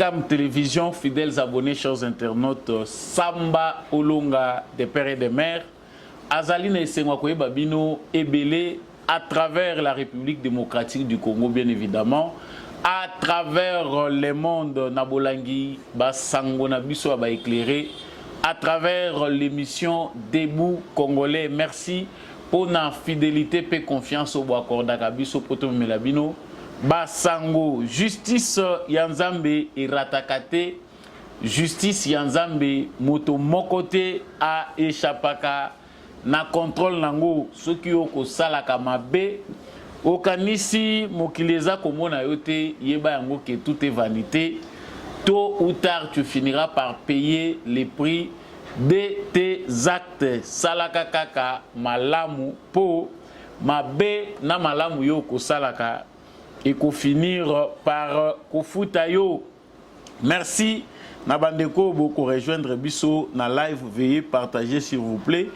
Cham Télévision, fidèles abonnés, chers internautes, Samba Olonga des pères et des mères, Azaline et Senwakoye Babino Ebele à travers la République démocratique du Congo, bien évidemment, à travers le monde Nabolangi, Basango Nabiso ba éclairé, à travers l'émission Debout Congolais. Merci pour la fidélité et confiance au Boakorda Kabiso Poto Melabino. Basango, justice Yanzambe et Ratakate, justice Yanzambe, moto mokote a échappaka na contrôle nango, ce qui oko salaka mabe, okanisi mokileza komona yote, yeba yango que tout est vanité, tôt ou tard tu finiras par payer les prix de tes actes. Salaka kaka malamu po, mabe na malamu yoko salaka. Et qu'on finir par Kofutayo. Merci. Nabandeko beaucoup rejoindre Bisso na live. Veuillez partager s'il vous plaît.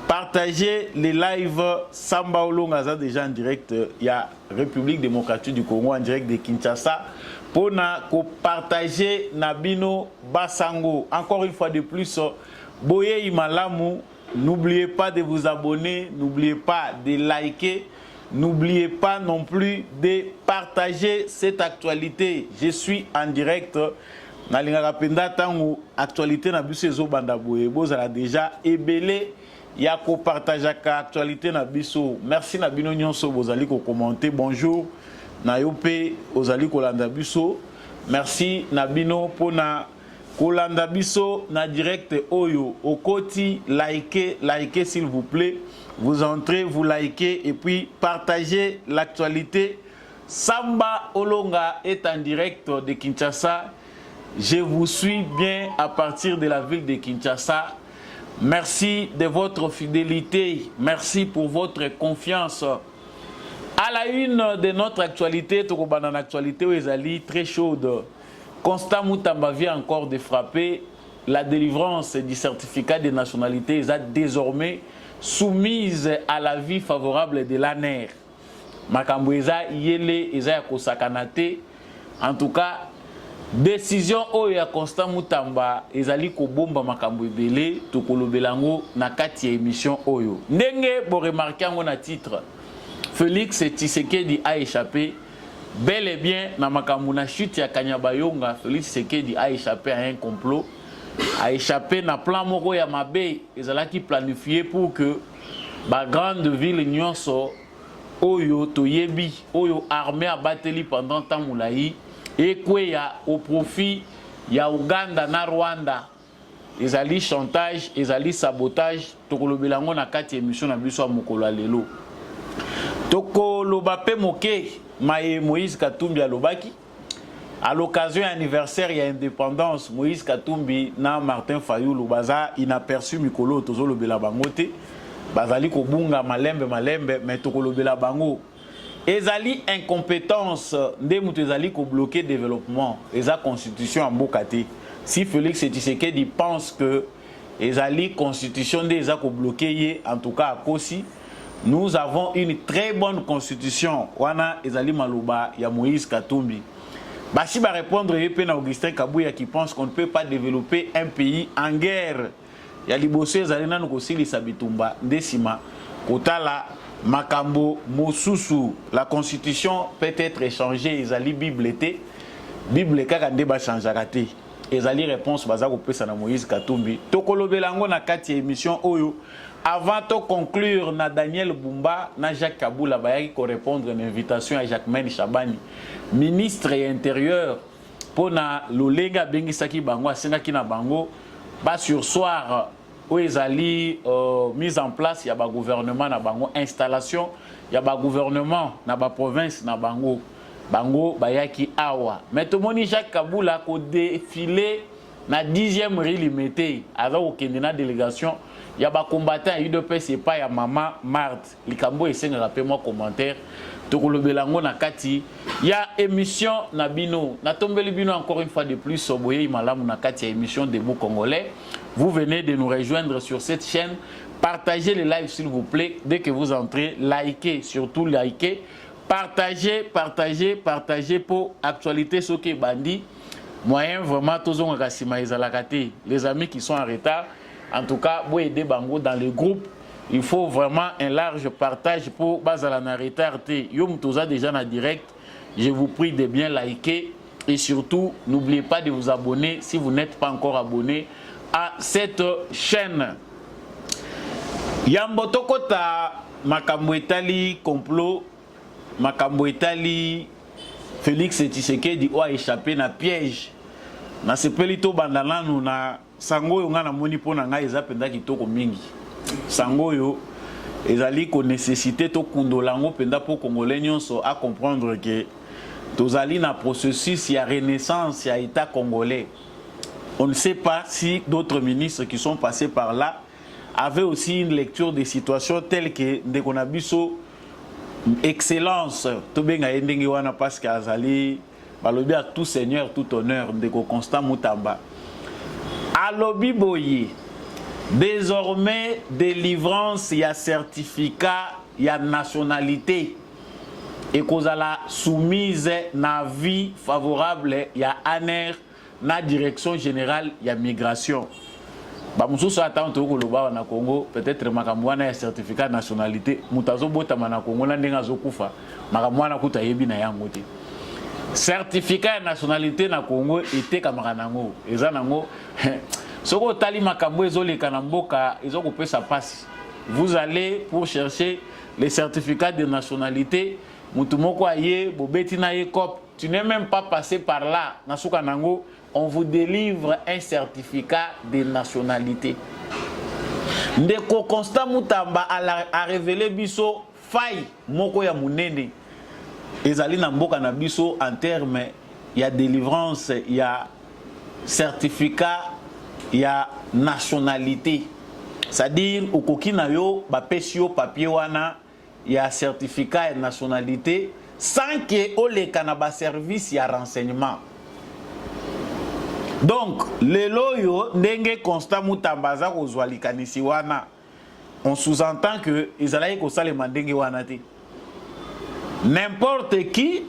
Partagez les lives. Samba Olonga déjà en direct. Il y a République démocratique du Congo en direct de Kinshasa. Pour partager Nabino Basango. Encore une fois de plus. Boye Imalamu. N'oubliez pas de vous abonner. N'oubliez pas de liker. N'oubliez pas non plus de partager cette actualité. Je suis en direct. Nalinga rapenda tango actualité na biso ezobanda boye bozala déjà ebele ya ko partager ka actualité na biso. Merci na bino nyonso bozali ko commenter. Bonjour na yope ozali ko landa biso. Merci na bino pona kolanda biso na direct oyo okoti likez s'il vous plaît. Vous entrez, vous likez et puis partagez l'actualité. Samba Olonga est en direct de Kinshasa. Je vous suis bien à partir de la ville de Kinshasa. Merci de votre fidélité. Merci pour votre confiance. À la une de notre actualité, Tokobanan actualité Ezali très chaude. Constant Moutamba vient encore de frapper. La délivrance du certificat de nationalité est désormais soumise à l'avis favorable de l'ANER. Makamboueza yele eza kosakanate. En tout cas, décision oya Constant Moutamba ezali ko bomba makambo ebele tokolobelango na kati ya émission oyo. Ndenge bo remarquer ngo na titre. Félix Tshisekedi a échappé. Bel et bien na makambo na chute ya Kanyabayonga, Félix Tshisekedi a échappé à un complot. A échappé na plan moko ya mabe ezalaki planifié pour que ba grande ville nyonso oyo toyebi oyo armée abateli pendant temps moulayi ekweya au profit ya Uganda na Rwanda ezali chantage ezali sabotage tokolobelango na kati émission na biso mokolo lelo tokoloba pe moke maye Moïse Katumbi alobaki. À l'occasion anniversaire et indépendance, Moïse Katumbi na Martin Fayulu baza inaperçu mikolo tozolo bela bangote bazali ko bunga malembe mais tokolo bela bango ezali incompétence nde mutu ezali ko bloquer développement eza constitution en bokate. Si Félix Tshisekedi pense que ezali constitution nde eza ko bloquer ye en tout cas à Kosi, nous avons une très bonne constitution wana ezali maloba ya Moïse Katumbi. Bashi va répondre à Augustin Kabouya qui pense qu'on ne peut pas développer un pays en guerre. Il y a libossé Zalena Nukosili Sabitumba, Ndesima, Kotala, Makambo, Mosusu. La constitution peut être échangée, Ezali Bible était. Bible Kakande ba chanjarate. Ezali réponse Bazako Pesana Moïse Katumbi. Tokolo Belango na kati émission Oyo. Avant de conclure, na Daniel Bumba, na Jacques Kaboula, bayaki ko répondre à l'invitation à Jacques-Mène Chabani, ministre et intérieur, pour na lolenga bengisaki bango asengaki na bango ba sur soir où ezali mise en place ya ba gouvernement na bango installation ya ba gouvernement na ba province na bango bayaki awa. Mais tout moni Jacques Kaboula ko défilé na 10e rue limité avec aucune délégation. Il y a des combattants UDP c'est pas ya maman Marthe likambo esenga rappel moi commentaire tokolobelango na kati ya émission na bino na tombeli bino encore une fois de plus soboye malamu na kati ya émission Debout Congolais. Vous venez de nous rejoindre sur cette chaîne, partagez les lives s'il vous plaît dès que vous entrez, likez, surtout likez, partagez pour actualité ce qui bandi moyen vraiment tous on les amis qui sont en retard, en tout cas, vous aider bango dans le groupe. Il faut vraiment un large partage pour bazala na retard te. Yom toza déjà na direct. Je vous prie de bien liker et surtout n'oubliez pas de vous abonner si vous n'êtes pas encore abonné à cette chaîne. Yamboto kota makambo etali complot, makambo etali Félix Tshisekedi a échappé na piège. Na sepelito bandana nous na sango yonga na moni pona ngai eza penda kitoko mingi. Sango yo ezali ko nécessité to kundolango penda pour congolais nyonso à comprendre que tozali na processus ya renaissance ya état congolais. On ne sait pas si d'autres ministres qui sont passés par là avaient aussi une lecture des situations telles que Ndekonabiso excellence to benga endenge wana parce que azali balobi à tout seigneur tout honneur Ndeko Constant Mutamba alobi boye désormais délivrance ya certificat ya nationalité et kozala soumise na vie favorable ya ANER na direction générale ya migration. Ba mususu attend to koloba na Congo peut-être makambo wana ya certificat de nationalité mutazo botama na Congo na ndenga zokufa makambo wana kuta yebi na yango te. Certificat de nationalité na Congo était kamaka nango eza nango soko tali makambo ezoleka na mboka ezokopesa passe. Vous allez pour chercher les certificats de nationalité mutu moko aye bobeti na ye cop tu n'es même pas passé par là na suka nango on vous délivre un certificat de nationalité. Ndeko Constant Mutamba a révélé biso faille moko ya munene ezali na mboka na biso en terme ya délivrance ya certificat ya nationalité. C'est-à-dire okoki na yo bapesi yo papier wana ya certificat ya nationalité sans que oleka na ba service ya renseignement. Donc, le loyo ndenge Constant Mutamba za kozwa likanisi wana, on sous-entend que ezalayi kosalema ndenge wana te. N'importe qui,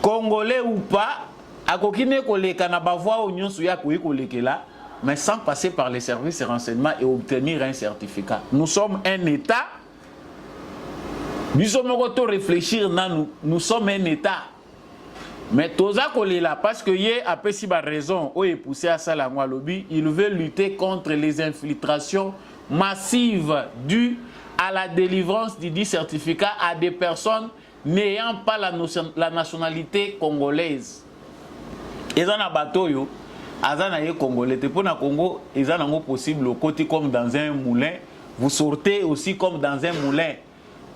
congolais ou pas, akokine koleka na bavoi nyonso ya koyi kolekela, mais sans passer par les services de renseignement et obtenir un certificat. Nous sommes un État. Nous sommes réfléchir, nous sommes un État. Mais toza kolela parce que yé a pesi ba raison o est poussé à ça la lobby, il veut lutter contre les infiltrations massives dues à la délivrance du dit certificat à des personnes n'ayant pas la nationalité congolaise. Ezana batoyo azana yé congolais te pour na Congo ezana ngo possible au côté comme dans un moulin, vous sortez aussi comme dans un moulin.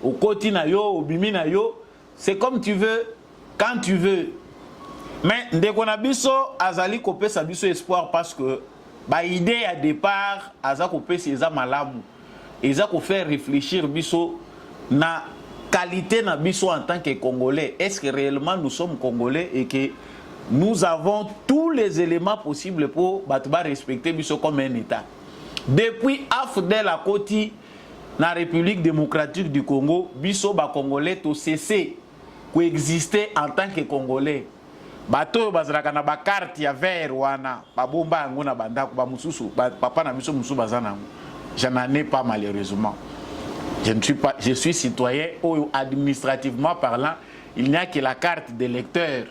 Au côté na yo, au bimi na yo, c'est comme tu veux quand tu veux. Mais ndeko na biso azali kopesa biso espoir parce que ba idée à départ aza kopesa eza malamu eza ko faire réfléchir biso na qualité na biso en tant que Congolais. Est-ce que réellement nous sommes Congolais et que nous avons tous les éléments possibles pour battre respecter biso comme un État. Depuis Afdel Akoti na République démocratique du Congo, biso ba Congolais to cessé coexister en tant que Congolais. Bato bazalaka na ba carte ya vert wana ba bomba ngo na bandako ba mususu papa na biso mususu bazana. Je n'en ai pas malheureusement. Je suis citoyen ou administrativement parlant, il n'y a que la carte d'électeur.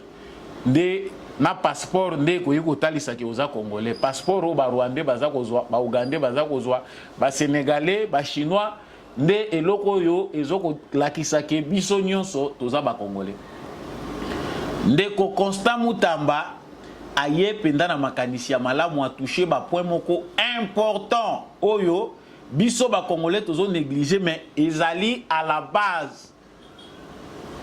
De na passeport nde ko yiko talisa ke oza congolais, passeport o ba rwandais baza kozwa, ba ougandais baza kozwa, ba sénégalais, ba chinois nde eloko yo ezoko lakisa ke biso nyonso toza ba congolais. Ndeko Constant Mutamba aye penda na makanisi ya malamu a touché ba point moko important oyo biso ba congolais tozo négliger mais ezali à la base.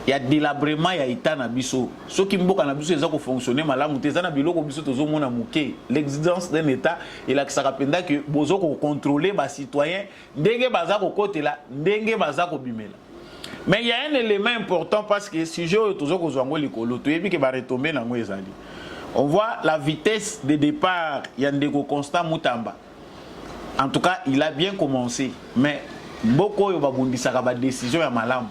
Il y a délabrement ya état na biso. Ce qui mboka na biso ezako fonctionner malamu te zana biloko biso tozo mona muke. L'existence d'un état et la kisakapenda que bozo ko contrôler ba citoyen ndenge baza ko kotela ndenge baza ko bimela. Mais il y a un élément important parce que sujet tozo ko zwango likolo to yebi ke ba retomber nango ezali. On voit la vitesse de départ ya Ndeko Constant Mutamba. En tout cas, il a bien commencé, mais beaucoup yo babundisaka ba décision ya malamu.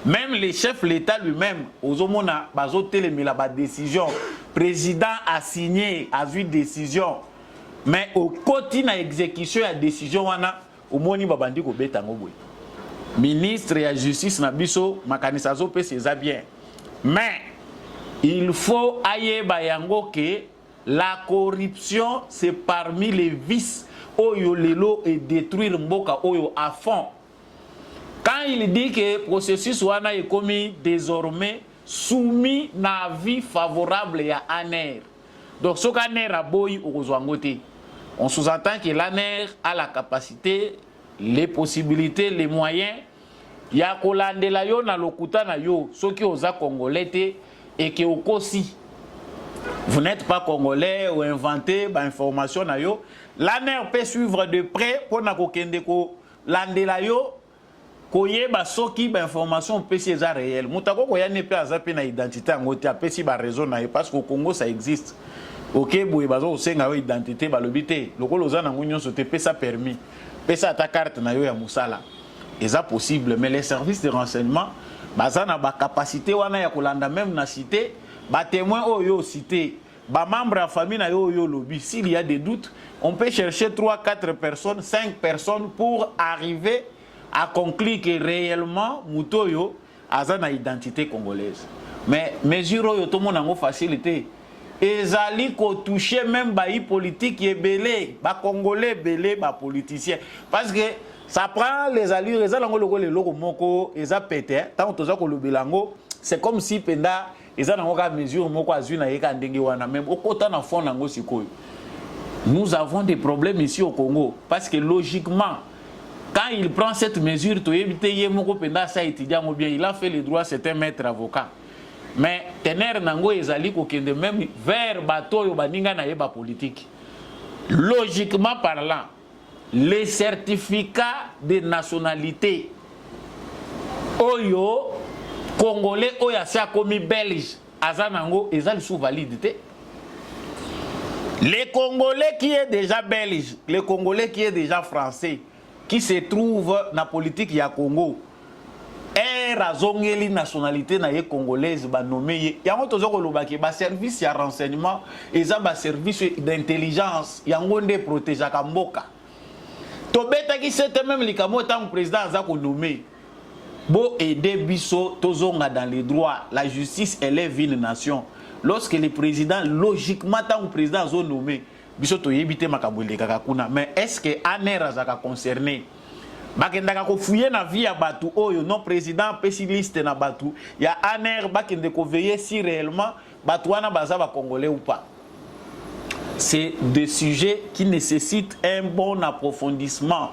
Même les chefs de l'État lui-même, aux homona, bazo télémila ba décision président a signé, a vu décision, mais au quotidien exécution la décision wana au moni babandi ko betango boy. Ministre de la justice na biso makanisa zo pe c'est bien. Mais il faut ayer bayango que la corruption c'est parmi les vices oyo lelo et détruire mboka oyo à fond. Quand il dit que le processus wana est commis désormais soumis à vie favorable à ANER. Donc ce qu'ANER a boy au Zwangote, on sous-entend que l'ANER a la capacité, les possibilités, les moyens. Il y a kolandela yo na lokuta na yo, ceux qui osent congolais et qui au kosi. Vous n'êtes pas congolais ou inventé bah information na yo. L'ANER peut suivre de près pour na kokende ko landela yo. Koye ba soki ba information pesi eza réel. Mutako koya ne pe azape na identité ngote apesi ba raison na parce qu'au Congo ça existe. OK, boye bazo senga yo identité ba lobité. Lokolo za na ngunyo sote pesa permis. Pesa ta carte na yo ya musala. Eza possible mais les services de renseignement baza na ba capacité wana ya kolanda même na cité, ba témoin oyo cité, ba membre de famille na yo lobby. S'il y a des doutes, on peut chercher 3 4 personnes, 5 personnes pour arriver à conclure que réellement Mutoyo a une identité congolaise. Mais mesure yo tout le monde a facilité. Ezali ko toucher même baï politique qui est belé, ba congolais belé, ba politicien. Parce que ça prend les allures, les allures le logo moko, eza pété. Tant que ko lobelango, c'est comme si penda eza na ngoka mesure moko azuna yeka ndenge wana même au kota na fond nango sikoyo. Nous avons des problèmes ici au Congo parce que logiquement quand il prend cette mesure, il a fait le droit, c'est un maître avocat. Mais tener nango ezali kokende même vers bateau yo baninga na yeba politique. Logiquement parlant, les certificats de nationalité oyo congolais oya sa komi belge azanango ezali sous validité. Les Congolais qui est déjà belge, les Congolais qui est déjà français, qui se trouve dans la politique ya Congo, et razongeli nationalité na ye congolaise ba nommé yango tozoko lobaki ba service ya renseignement eza ba service d'intelligence yango nde protéger ka mboka to beta ki c'était même likamo tant président za ko nommé bo aider biso tozonga dans les droits. La justice élève une nation. Lorsque le président logiquement tant président zo nommé biso to yebite makabwele kaka kuna, mais est-ce que ANER azaka concerné bakendaka ko fouiller na vie ya batu oyo non président pessimiste na batu ya ANER bakende ko veiller si réellement batu wana baza ba congolais ou pas. C'est des sujets qui nécessitent un bon approfondissement.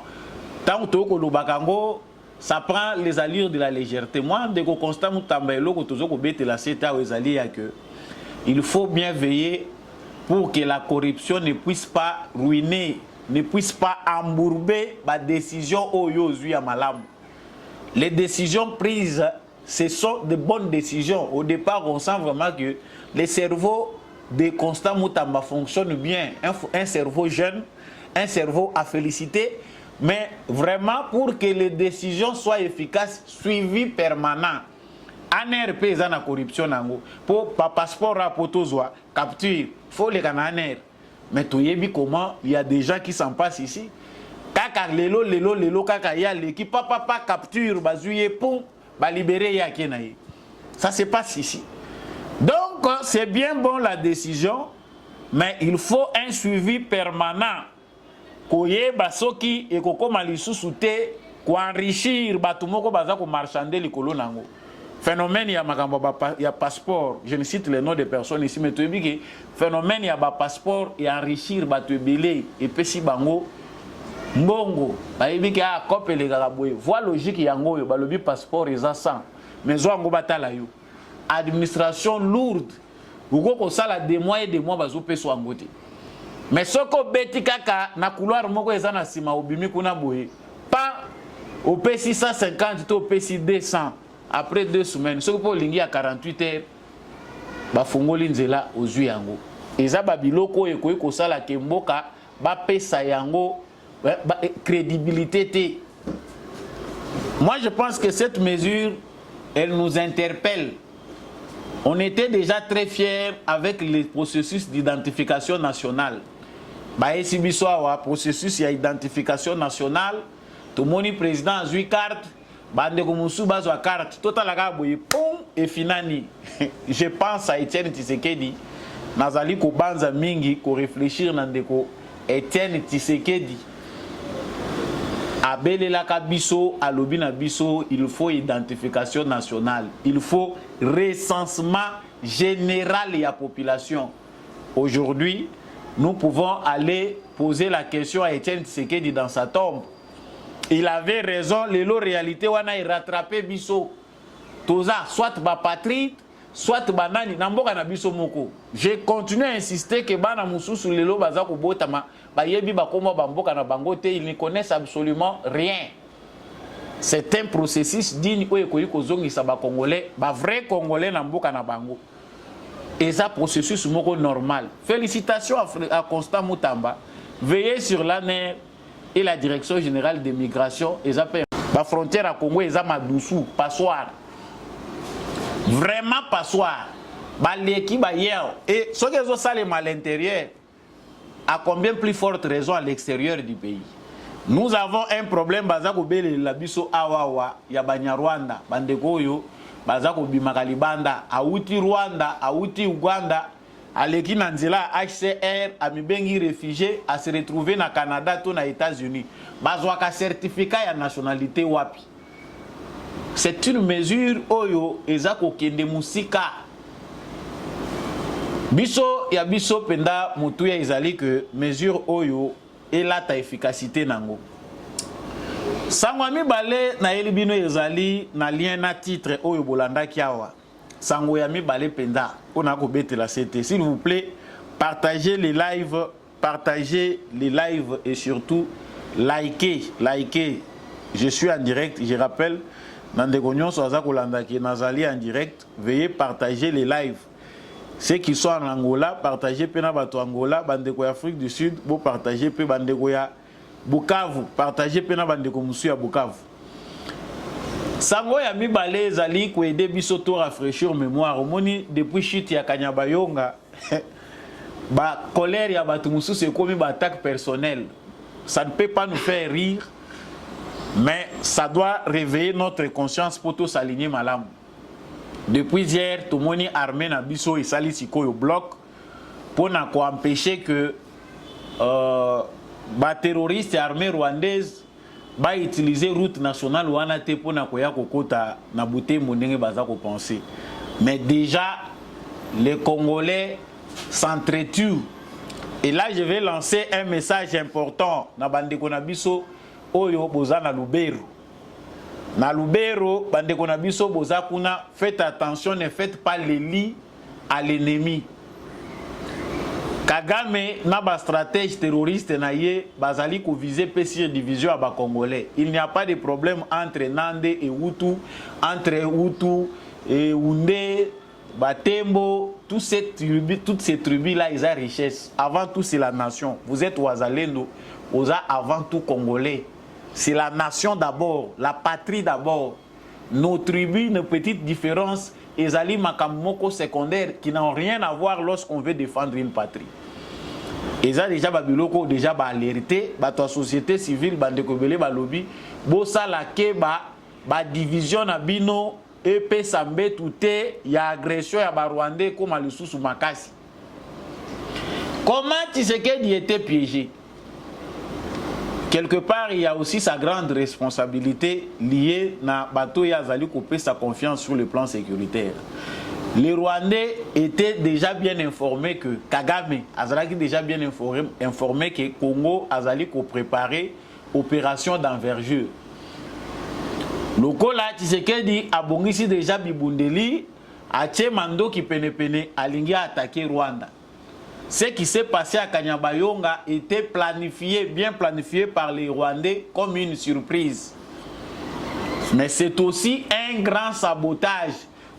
Tant que le bakango ça prend les allures de la légèreté. Moi de ko constat mutambelo ko tozo ko bete la CETA aux alliés que il faut bien veiller pour que la corruption ne puisse pas ruiner, ne puisse pas embourber la décision Oyozu à Malam. Les décisions prises, ce sont de bonnes décisions. Au départ, on sent vraiment que le cerveau de Constant Moutamba fonctionne bien. Un cerveau jeune, un cerveau à féliciter, mais vraiment pour que les décisions soient efficaces, suivies permanent. ANER paysan la corruption pour pas passeport rapportozwa capture faut les ANER mais tu yebi comment il y a des gens qui s'en passent ici kaka lelo kaka ya l'équipe papa capture bazuye pour ba libérer ya kenaye ça se passe ici. Donc c'est bien bon la décision mais il faut un suivi permanent koye basoki et kokoma lisusu te ko enrichir batumoko baza ko marchander likolo nango. Phénomène il y a passeport, je ne cite les noms des personnes ici, mais tu dis que phénomène il y a passeport et enrichir batu belé et pesi bango mbongo ba yebi que a copé les garaboye voie logique yango yo ba lobi passeport eza 100 mais zo ngo batala yo administration lourde uko ko sala des mois et des mois bazo peso ngote mais soko beti kaka na couloir moko eza na sima obimi kuna boye pas au pesi 150 to pesi 200. Après 2 semaines, ce que pour l'ingi à 48 heures, ba fongoli nzela ozui yango. Eza ba biloko ekoyi ko sala ke mboka ba pesa yango ba crédibilité te. Moi je pense que cette mesure elle nous interpelle. On était déjà très fiers avec le processus d'identification nationale. Baesi biso awa processus ya identification nationale. Tout le monde président a eu carte. Bande Komusu bazo carte. Total la boye pom et finani. Je pense à Etienne Tshisekedi. Nazali ko banza mingi ko réfléchir na ndeko Etienne Tshisekedi. Abele la kabiso alobi na biso, il faut identification nationale. Il faut recensement général de la population. Aujourd'hui, nous pouvons aller poser la question à Etienne Tshisekedi dans sa tombe. Il avait raison, les réalité wana il rattrapé biso. Toza soit ba patrie, soit banani namboka na biso moko. Je continue à insister que bana mususu lelo baza ko botama ba yebi ba komo bamboka na bango te, ils ne connaissent absolument rien. C'est un processus digne oyo koyi kozongisa ba congolais, ba vrai congolais na mboka na bango. Et ça processus moko normal. Félicitations à Constant Moutamba. Veillez sur l'ANR et la Direction générale des migrations et ça fait la frontière à Congo et ça madoussou passoire. Vraiment passoire. Baleki ba hier et ce que ça les à l'intérieur à combien plus forte raison à l'extérieur du pays. Nous avons un problème bazako bele la biso awawa ya Banyarwanda bandekoyo bazako bimakali banda auti Rwanda auti Uganda aleki na nzela HCR amibengi réfugié à se retrouver na Canada to na États-Unis bazwaka certificat ya nationalité wapi. C'est une mesure oyo ezako kende musika biso ya biso penda mutu ya ezali que mesure oyo elata efficacité nango. Sango mibale na elibino ezali na lien na titre oyo bolanda kiawa. Sango ya mibale penda ona ko betela CT. S'il vous plaît, partagez les lives et surtout likez. Je suis en direct, je rappelle Nandeko nyonso aza kolanda ki nazali en direct, veuillez partager les lives. Ceux qui sont en Angola, partagez pena bato Angola, bandeko ya Afrique du Sud, bo partagez pe bandeko ya Bukavu, partagez pena bandeko musu ya Bukavu. Sango ya mibale ezali ko aider biso to rafraîchir mémoire. Omoni depuis chute ya Kanyabayonga, ba colère ya bato musu c'est comme ba attaque personnelle. Ça ne peut pas nous faire rire, mais ça doit réveiller notre conscience pour tous s'aligner malam. Depuis hier, tout le monde est armé na biso et sali sikoyo bloc pour empêcher que les terroristes et armées rwandaises ba utiliser route nationale ou anate pour na koya kokota na bouté mondenge baza ko penser. Mais déjà les Congolais s'entretuent. Et là je vais lancer un message important na bandeko na biso oyo boza na Lubero. Na Lubero, bandeko na biso boza kuna, faites attention, ne faites pas le lit à l'ennemi. Kagame na ba stratège terroriste na ye bazali ko viser pesir division à ba Congolais. Il n'y a pas de problème entre Nande et Hutu, entre Hutu et Houndé, Batembo, toutes ces tribus là, ils ont richesse. Avant tout c'est la nation. Vous êtes Ouazalendo, vous êtes avant tout Congolais. C'est la nation d'abord, la patrie d'abord. Nos tribus, nos petites différences, et ali makamoko secondaires qui n'ont rien à voir lorsqu'on veut défendre une patrie. Et ça déjà babiloko déjà ba alerté, ba ta société civile ba ndekobele ba lobby, bo sala ke ba division na bino EP sambe touté ya agression ya ba Rwandais comme alisusu makasi. Comment Tshisekedi était piégé? Quelque part, il y a aussi sa grande responsabilité liée à Bato Yazali couper sa confiance sur le plan sécuritaire. Les Rwandais étaient déjà bien informés que Kagame, Azali déjà bien informé que Congo Azali ko préparer opération d'envergure. Le Kola Tshisekedi a bongisi déjà Bibundeli, a Mando qui pene alingi a attaquer Rwanda. Ce qui s'est passé à Kanyabayonga était planifié, bien planifié par les Rwandais comme une surprise. Mais c'est aussi un grand sabotage.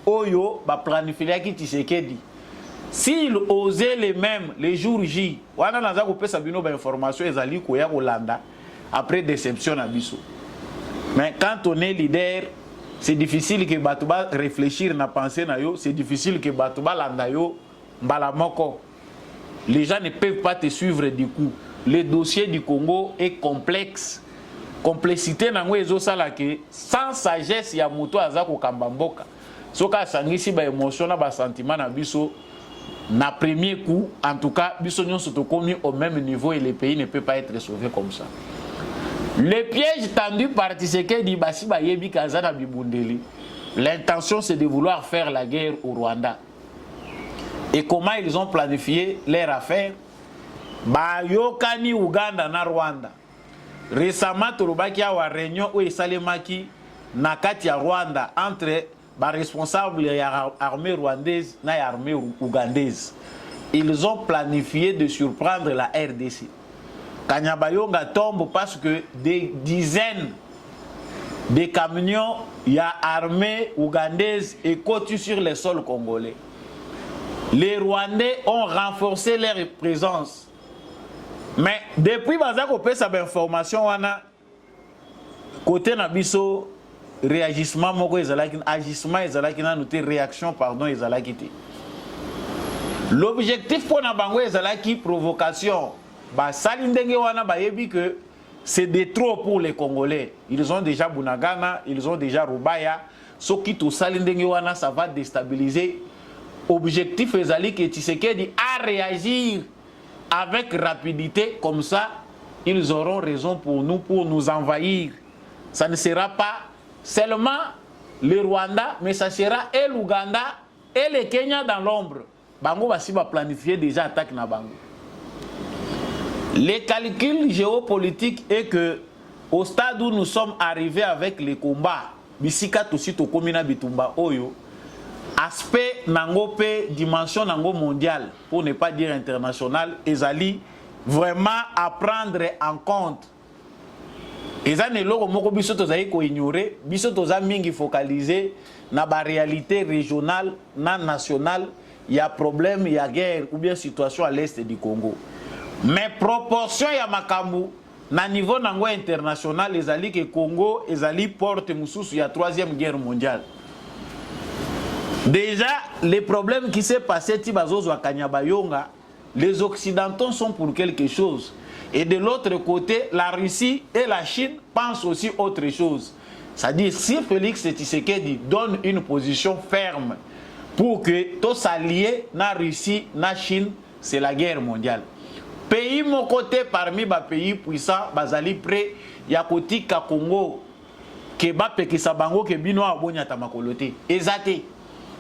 Oyo, ba planifié qui Tshisekedi. S'ils osaient les mêmes, les jours J, wana naza ko pesa bino ba information ezali ko ya Holanda après déception na biso. Mais quand on est leader, c'est difficile que Batouba réfléchir na penser na yo, c'est difficile que Batouba landa yo mbalamoko. Les gens ne peuvent pas te suivre du coup. Le dossier du Congo est complexe. Complexité nango ezosala ke sans sagesse ya moto azako kambamboka. Soka sangisi ba émotion na ba sentiment na biso na premier coup, en tout cas, biso nyonso to komi au même niveau et le pays ne peut pas être sauvé comme ça. Le piège tendu par Tshisekedi basi ba yebi kazana bibundeli. L'intention c'est de vouloir faire la guerre au Rwanda. Et comment ils ont planifié leur affaire? Ba yokani Uganda na Rwanda. Récemment, Torobaki a une réunion où il salemaki na kati ya Rwanda entre les responsables de l'armée rwandaise et l'armée ougandaise. Ils ont planifié de surprendre la RDC. Kanyabayonga tombe parce que des dizaines de camions y a armée ougandaise et côté sur le sol congolais. Les Rwandais ont renforcé leur présence. Mais depuis Bazako peut sa information wana côté nabiso réagissement moko ezalaki agissement ezalaki na noté réaction pardon ezalaki té. L'objectif pour na bango ezalaki provocation. Ba salindenge wana ba yebi que c'est de trop pour les Congolais. Ils ont déjà Bunagana, ils ont déjà Rubaya. Ce qui tout salindenge wana ça va déstabiliser. Objectif ezali que Tshisekedi a réagir avec rapidité, comme ça, ils auront raison pour nous envahir. Ça ne sera pas seulement le Rwanda, mais ça sera et l'Ouganda et le Kenya dans l'ombre. Bango va planifier déjà attaque na Bango. Le calcul géopolitique est que au stade où nous sommes arrivés avec les combats, bisika tosito komina bitumba oyo, aspect nangope dimension nango mondiale pour ne pas dire international ezali vraiment à prendre en compte. Ezane loko moko biso tozali ko ignorer biso toza mingi focaliser na ba réalité régionale na nationale, il y a problème, il y a guerre ou bien situation à l'est du Congo. Mais proportion ya makambu na niveau nango international ezali que Congo ezali porte mususu ya 3e guerre mondiale. Déjà, les problèmes qui s'est passé, les Occidentaux sont pour quelque chose. Et de l'autre côté, la Russie et la Chine pensent aussi autre chose. C'est-à-dire, si Félix Tshisekedi donne une position ferme pour que tous alliés, na Russie, na Chine, c'est la guerre mondiale. Pays mon côté parmi les pays puissants, bazali près, yakoti ka Congo, keba pekisa bango ke bino abonya tamakolote. Ezate.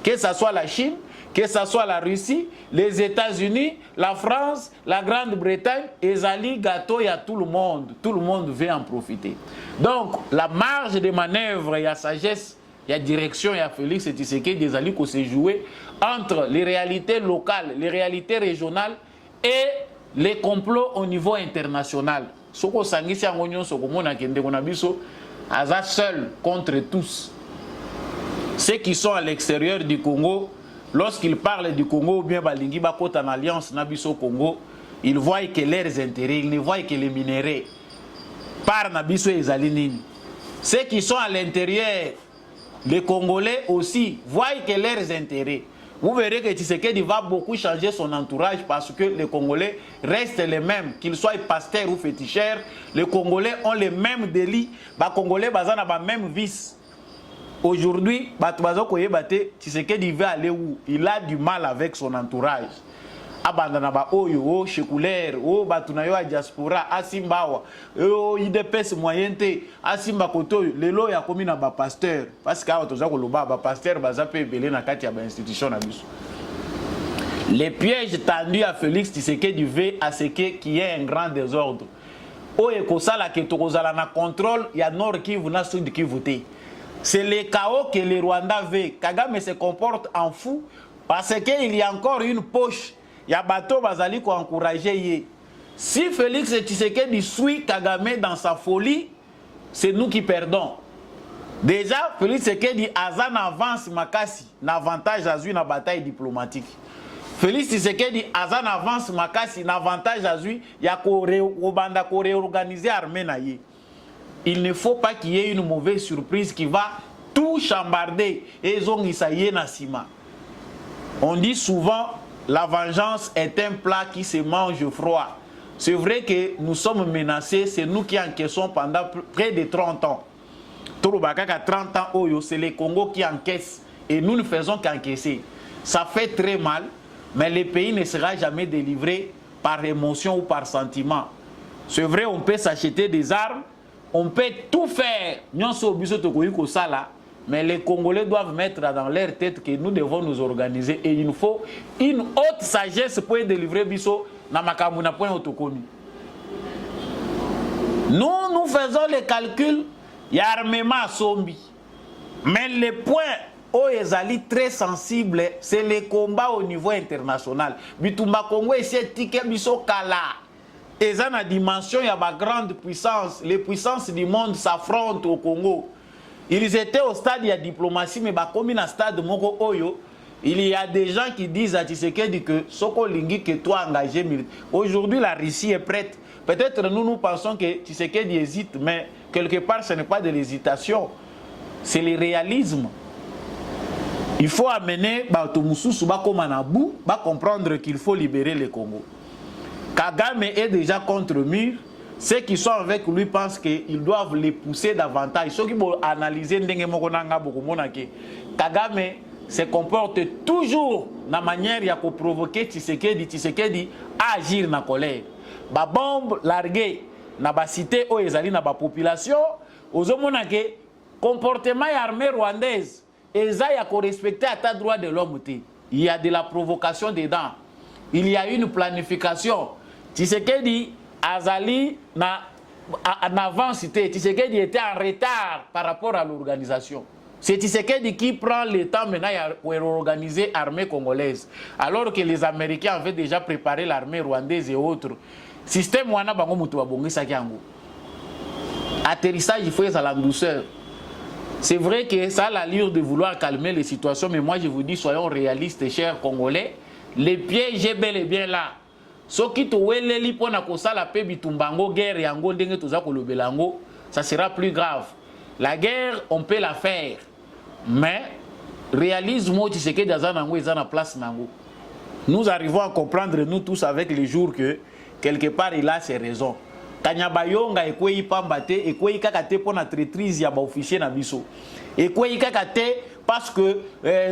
Que ce soit la Chine, que ce soit la Russie, les États-Unis, la France, la Grande-Bretagne, ezali gâteau, il y a tout le monde veut en profiter. Donc, la marge de manœuvre, il y a sagesse, il y a direction, il y a Félix Tshisekedi, des alliés qui se jouer entre les réalités locales, les réalités régionales et les complots au niveau international. Soko sangisi angonyo soko mona kende konabiso aza seul contre tous. Ceux qui sont à l'extérieur du Congo, lorsqu'ils parlent du Congo ou bien balingi bakota en alliance nabiso Congo, ils voient que leurs intérêts, ils ne voient que les minéraux. Par nabiso ezalinini. Ceux qui sont à l'intérieur, les Congolais aussi voient que leurs intérêts. Vous verrez que Tshisekedi va beaucoup changer son entourage parce que les Congolais restent les mêmes, qu'ils soient pasteurs ou féticheurs. Les Congolais ont les mêmes délits. Les Congolais ont les mêmes vices. Aujourd'hui, Tshisekedi veut aller où? Il a du mal avec son entourage. Abandanaba oyo, Shekulaire, Batunayo a diaspora, Asimbawa, IDPS moyente, Asimba Koto, lelo ya komi na ba pasteur. Parce que toza koloba ba pasteur bazape belé na kati ya ba institution na biso. Les pièges tendus à Félix Tshisekedi veut à ce qu'il y ait un grand désordre. Oye kosala ke tokozala na contrôle ya Nord Kivu na Sud Kivu te. C'est le chaos que les Rwandais veulent. Kagame se comporte en fou parce qu'il y a encore une poche. Il y a bateau bazali ko encourager. Si Félix Tshisekedi suit Kagame dans sa folie, c'est nous qui perdons. Déjà, Félix Tshisekedi azan avance makasi, n'avantage azui na bataille diplomatique. Félix Tshisekedi azan avance makasi, n'avantage azui ya ko banda ko réorganiser armée na ye. Il ne faut pas qu'il y ait une mauvaise surprise qui va tout chambardé et ils ont essayé na sima. On dit souvent la vengeance est un plat qui se mange froid. C'est vrai que nous sommes menacés, c'est nous qui encaissons pendant près de 30 ans. Torobakaka 30 ans, c'est les Congo qui encaissent et nous ne faisons qu'encaisser. Ça fait très mal, mais le pays ne sera jamais délivré par émotion ou par sentiment. C'est vrai, on peut s'acheter des armes, on peut tout faire. Mais les Congolais doivent mettre dans leur tête que nous devons nous organiser et il nous faut une haute sagesse pour délivrer Bisso dans Makamuna point autocomi. Nous faisons les calculs, il y a armement sombi. Mais le point où ils sont très sensibles, c'est les combats au niveau international. Bitumba Congo ici ticket Bisso Kala. Et dans la dimension, il y a ma grande puissance. Les puissances du monde s'affrontent au Congo. Ils étaient au stade de la diplomatie, mais comme dans le stade de Moko Oyo, il y a des gens qui disent à Tshisekedi que Soko Lingi que toi engagé militaire. Aujourd'hui, la Russie est prête. Peut-être nous pensons que Tshisekedi hésite, mais quelque part, ce n'est pas de l'hésitation. C'est le réalisme. Il faut amener Batomoussou Bakomanabou, comprendre qu'il faut libérer le Congo. Kagame est déjà contre le mur. Ceux qui sont avec lui pensent qu'ils doivent les pousser davantage. Ceux qui vont analyser Kagame se comporte toujours de la manière de provoquer Tshisekedi à agir dans la colère. Ba bombe larguée dans la cité où ils allaient dans la population, aux hommes comportement armé rwandaise, ils ont respecté à droit de l'homme. Il y a de la provocation dedans. Il y a une planification. Tshisekedi Azali en avance, Tshisekedi était en retard par rapport à l'organisation. C'est Tshisekedi qui prend le temps maintenant pour organiser l'armée congolaise. Alors que les Américains avaient déjà préparé l'armée rwandaise et autres. Système wana bango mutu babongi sakiango. Atterrissage il faut à la douceur. C'est vrai que ça a l'allure de vouloir calmer les situations, mais moi je vous dis soyons réalistes chers Congolais. Les pièges est bel et bien là. Soki to weleli pona kosala pe bitumbango guerre yango ndenge toza kolobelango, ça sera plus grave. La guerre, on peut la faire. Mais réalisme au Tshisekedi Azanango est en place nango. Nous arrivons à comprendre nous tous avec les jours que quelque part il a ses raisons. Kanyabayonga ekweyi pambate ekweyi kakate pona traîtrise ya ba officier na biso. Ekweyi kakate parce que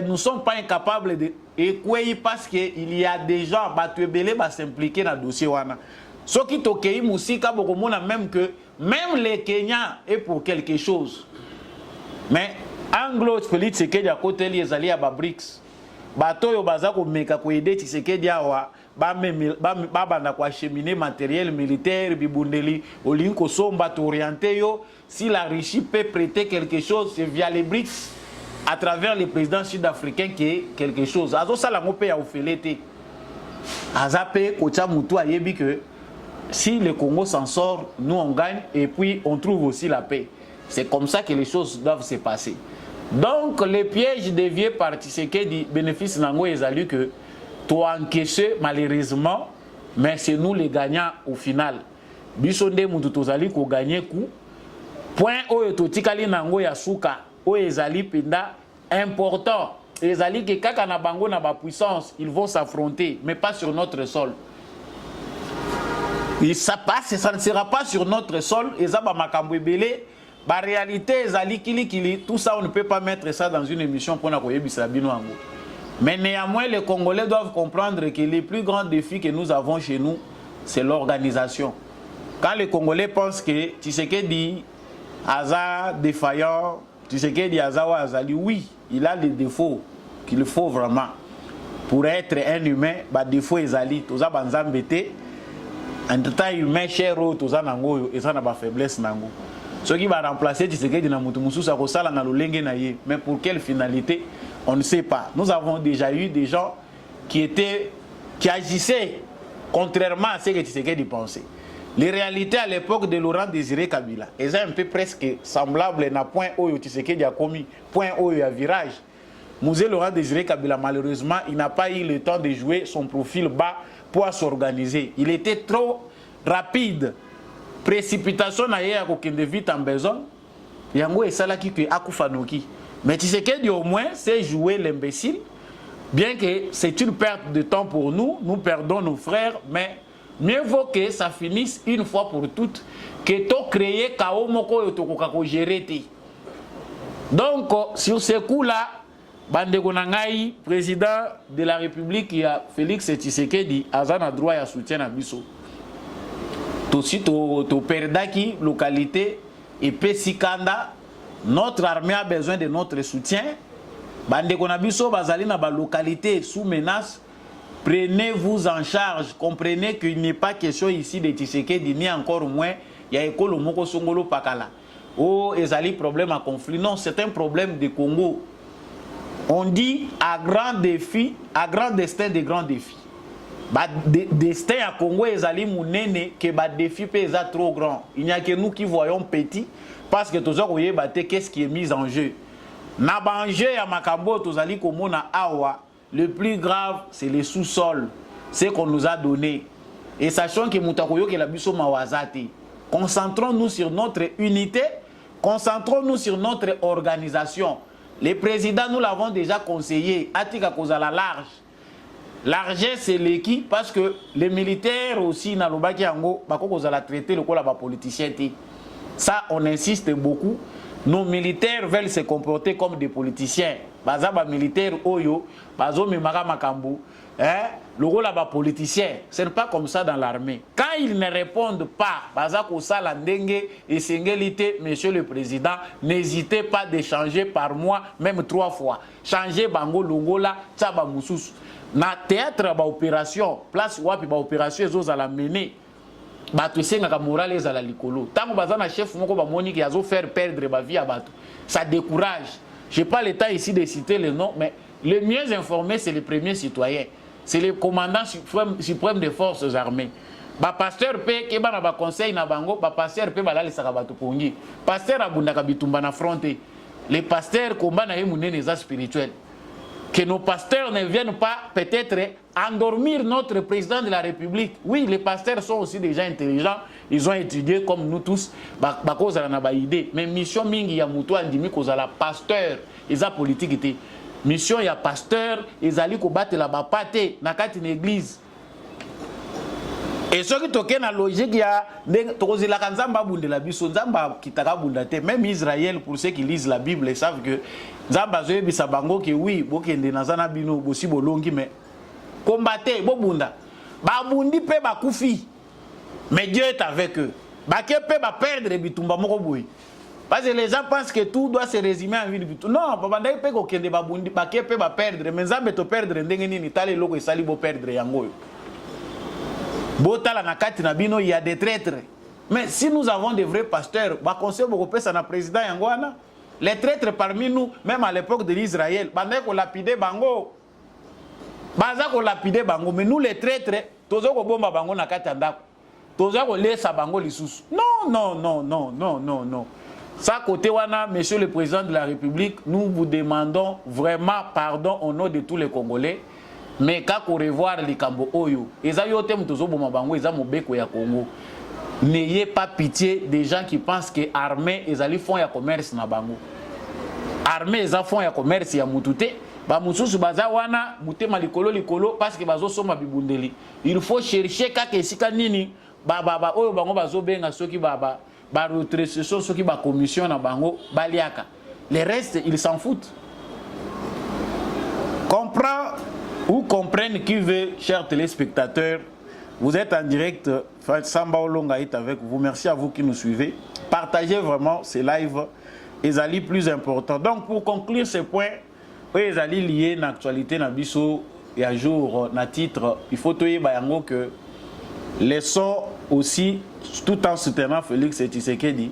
nous ne sommes pas incapables de ekweyi parce que il y a des gens batwebele ba s'impliquer dans le dossier wana. Soki tokei musika bokomona même que même les Kenyans est pour quelque chose. Mais Anglo Félix Tshisekedi à côté les alliés à ba BRICS. Bato yo baza ko meka ko aider Tshisekedi awa ba banda ko acheminer matériel militaire bibundeli olinko somba orienté yo si la Russie peut prêter quelque chose c'est via les BRICS à travers les présidents sud-africains qui est quelque chose. Azo sala ngo pe ya ofelete. Azape kocha mutu ayebi que si le Congo s'en sort, nous on gagne et puis on trouve aussi la paix. C'est comme ça que les choses doivent se passer. Donc les pièges déviés par Tshisekedi bénéfice nango ezali que toi encaissé malheureusement mais c'est nous les gagnants au final. Biso nde mutu tozali ko gagner coup. Point oyo totikali nango ya suka oyo ezali penda important. Ezali que kaka na bango na ba puissance, ils vont s'affronter mais pas sur notre sol. Et ça ne sera pas sur notre sol. Et ça, la réalité, tout ça, on ne peut pas mettre ça dans une émission pour nous. Mais néanmoins, les Congolais doivent comprendre que les plus grands défis que nous avons chez nous, c'est l'organisation. Quand les Congolais pensent que Tshisekedi Aza défaillant, Tshisekedi Azawa Azali, oui, il a des défauts qu'il faut vraiment. Pour être un humain, bah, défaut Azali, tout ça, banzambete. En tout temps, humain cher au toza nango et ça n'a pas faiblesse nango. Ce qui va remplacer Tshisekedi na mutu mususa ko sala na lolenge na ye, mais pour quelle finalité, on ne sait pas. Nous avons déjà eu des gens qui agissaient contrairement à ce que Tshisekedi pensait. Les réalités à l'époque de Laurent Désiré Kabila, elles sont un peu presque semblables na point où Tshisekedi a commis, point où il y a virage. Mouzé Laurent Désiré Kabila, malheureusement, il n'a pas eu le temps de jouer son profil bas pour s'organiser. Il était trop rapide. Précipitation na ye ya kokende vite en besoin. Yango esalaki ke akufanoki. Mais Tshisekedi au moins sait jouer l'imbécile, bien que c'est une perte de temps pour nous, nous perdons nos frères, mais mieux vaut que ça finisse une fois pour toutes, que tu créer Kao Moko et tu gérer. Donc, sur ce coup-là, Bandeko Nangai, président de la République, Félix Tshisekedi, a droit à soutien à Bisso. Aussi, tu perdaki localité et Pessikanda, notre armée a besoin de notre soutien. Bandeko Nabiso, bazali na ba localité sous menace. Prenez-vous en charge. Comprenez qu'il n'est pas question ici de Tshisekedi, ni encore moins, il y a Ekolo Moko Songolo Pakala. Oh, ezali problème à conflit. Non, c'est un problème de Congo. On dit à grand défi, à grand destin de grands défis. Bah, destin à Congo ezali mounene que ba défi pesa trop grand. Il n'y a que nous qui voyons petit parce que tous voyez baté qu'est-ce qui est mis en jeu. Na banjeu ya makambo tozali komona awa, le plus grave c'est les sous-sols, ce qu'on nous a donné. Et sachant que mutakoyo que la biso mawazati. Concentrons-nous sur notre unité, concentrons-nous sur notre organisation. Les présidents, nous l'avons déjà conseillé, Atika Kozala large. Largesse, c'est l'équipe parce que les militaires aussi, Nalobaki Ango, Bako Kozala traiter le kola ba politicien. Ça, on insiste beaucoup. Nos militaires veulent se comporter comme des politiciens. Bazaba militaire Oyo, Bazo Mimara Makambu, le rôle là politicien. Ce n'est pas comme ça dans l'armée. Quand ils ne répondent pas, Bazako Sala Ndenge et Sengelité, monsieur le président, n'hésitez pas d'échanger par mois, même 3 fois. Changer Bango Longola, Tchaba Moussous. Na théâtre ba opération, place wapi ba opération ezo à la mener. Bato senga moral les à la likolo. Tant bazana chef moko ba moni qui azo faire perdre ba vie à bato. Ça décourage. J'ai pas le temps ici de citer les noms, mais les mieux informés c'est les premiers citoyens. C'est le commandant suprême des forces armées. Ba pasteur pe ke bana ba conseil na bango, ba pasteur pe balali saka bato pongi. Pasteur abundaka bitumba na fronté. Les pasteurs combat na yemunene za spirituel. Que nos pasteurs ne viennent pas peut-être endormir notre président de la République. Oui, les pasteurs sont aussi des gens intelligents. Ils ont étudié comme nous tous. Mais mission mingi ya mutu andimi kozala pasteur. Ils ont politique. Mission ya pasteur. Ils allaient combattre la bapate na kati une église. Et ce qui toque na logique ya tokozila kanzamba bundela biso nzamba kitaka bundate. Même Israël, pour ceux qui lisent la Bible, ils savent que nzamba zoye bisabango que oui, bokende nazana bino bosi bolongi mais combattre bobunda. Ba bundi pe ba kufi. Mais Dieu est avec eux. Ba ke pe ba perdre bitumba moko boy. Parce que les gens pensent que tout doit se résumer en vie de bitumba. Non, ba bandai pe ko kende ba bundi ba ke pe ba perdre mais nzambe to perdre ndenge nini tale loko esali bo perdre yango. Botala na kati na bino, il y a des traîtres. Mais si nous avons des vrais pasteurs, bah conseil beaucoup ça na président Yangwana. Les traîtres parmi nous, même à l'époque de l'Israël, bandé ko lapidé bango. Baza ko lapidé bango, mais nous les traîtres, tozo ko bomba bango na kati ndako. Tozo ko lesa bango lisusu. Non, non, non, non, non, non, non. Ça côté wana, monsieur le président de la République, nous vous demandons vraiment pardon au nom de tous les Congolais. Mais quand on revoit les Cambo Oyo, n'ayez pas pitié des gens qui pensent que l'armée ils allaient font un commerce na bango. Armée ils font un commerce ya mutute, ba mususu baza wana mutema likolo parce que bazo soma bibundeli. Il faut chercher kaka esika nini ba oyo bango bazo benga soki ba retrocession soki ba commission na bango baliaka. Les restes ils s'en foutent. Comprends ou comprennent qui veut, chers téléspectateurs. Vous êtes en direct, Samba Olonga est avec vous. Merci à vous qui nous suivez. Partagez vraiment ces lives. Ils allaient plus important. Donc pour conclure ce point, ils allaient lier l'actualité na biso et à jour na titre. Il faut toyer bayango que laissons aussi tout en soutenant Félix Tshisekedi.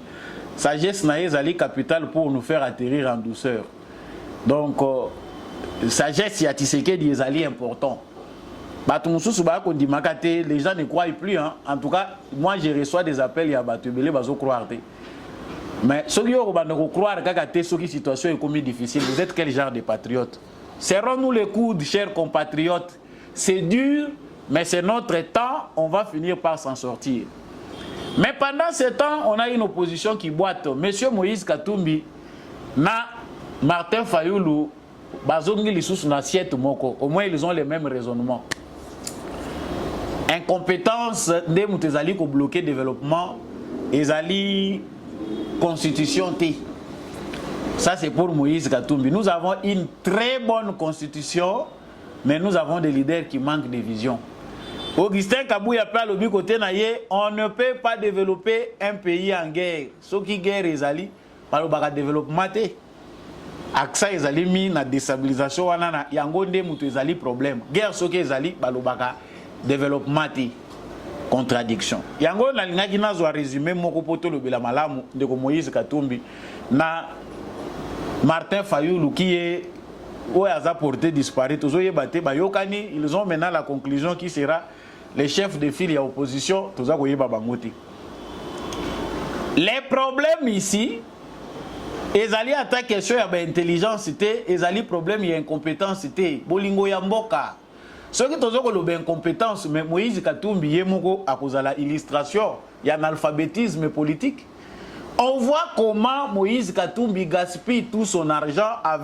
Sagesse na ezali capital pour nous faire atterrir en douceur. Donc sagesse ya Tshisekedi ezali important. Les gens ne croient plus. Hein. En tout cas, moi je reçois des appels à Batubele, bazo croire. Mais ceux qui ont croire que cette situation est comme difficile, vous êtes quel genre de patriotes? Serrons-nous les coudes, chers compatriotes. C'est dur, mais c'est notre temps, on va finir par s'en sortir. Mais pendant ce temps, on a une opposition qui boite. Monsieur Moïse Katumbi n'a Martin Fayoulou, bazongi lisusu na assiette moko, au moins ils ont les mêmes raisonnements. Incompétence de mutezali ko bloquer développement, ezali constitution T. Ça c'est pour Moïse Katumbi. Nous avons une très bonne constitution, mais nous avons des leaders qui manquent de vision. Augustin Kabouya parle du côté naïe, on ne peut pas développer un pays en guerre. Ce qui guerre ezali, par le développement T. Aksa ezali mi na déstabilisation wana na yango nde mutu ezali problème. Guerre soki ezali balobaka développement T. Contradiction. Yango na lingaki nazo résumé moko poto lobela malamu ndeko Moïse Katumbi na Martin Fayoulou qui est a porté disparu. Ils ont maintenant la conclusion qui sera les chefs de file et opposition. Les problèmes ici, ils allaient attaquer question de l'intelligence, ils allaient problème il y a incompétence, bolingo yamboka. Ce qui est incompétence, mais Moïse Katumbi yemoko à cause de l'illustration, il y a un alphabétisme politique. On voit comment Moïse Katumbi gaspille tout son argent à